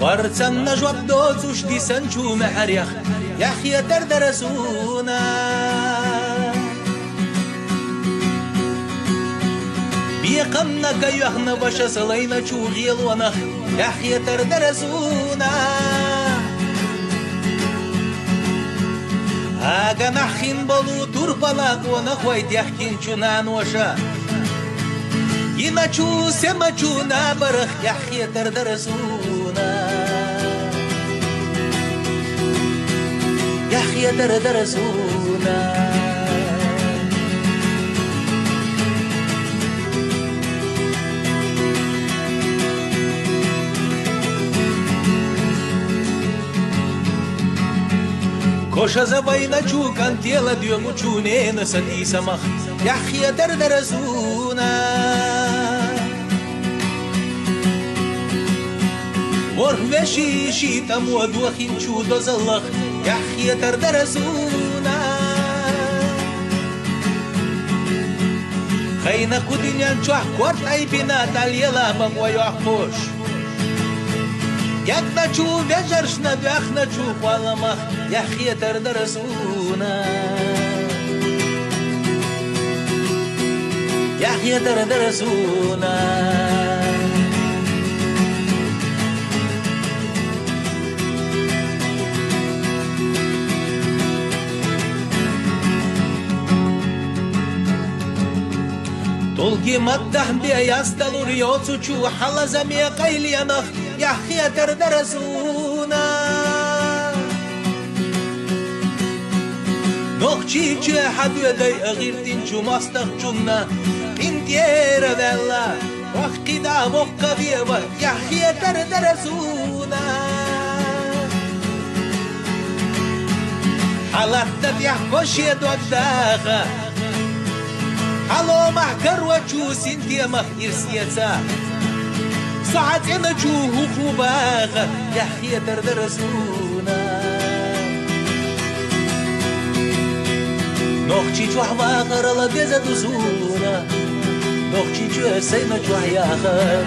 ورسن نجوب دوزوش دي سنجو محريخ يحيى تردرسونا بيقمنا كيوخنا باشا سلينا چو غيل ونخ يحيى تردرسونا آغا نخين بلو تربلاق ونخويت يحكين چونان وشا ينچو سمچو نابرخ يحيى تردرسونا يحيى تردرسونا كوشا زباينا چو كان تيلا ديومو چونين سدي سمخ يحيى تردرسونا ورمشي شيتم ودوخين چو دوزلخ يحيى تردرسونا خينا كودينيان چوح كورت اي بنا تاليلا بم ويوحبوش يكنا چو بجرشنا بيخنا چو خوالمخ يحيى تردرسونا يحيى تردرسونا تلقي مدح بيستلور يوتو چو حلا زمي قيلينخ يحيى تردرسونا نوخشي چه حد يدي اغيرتين چو مستخ چونا انتيرا دلا وقت دا بوكا بيبا يحيى تردرسونا حالات تبيحكوش يدوك داخا حلو محكر وچو سنتي مخير سياسا ساعات انا جوه خوباغ يحيى تردرسونا نوخشي جوح واغر لا بيزا دوزونا نوخشي جو سينا جوح ياخر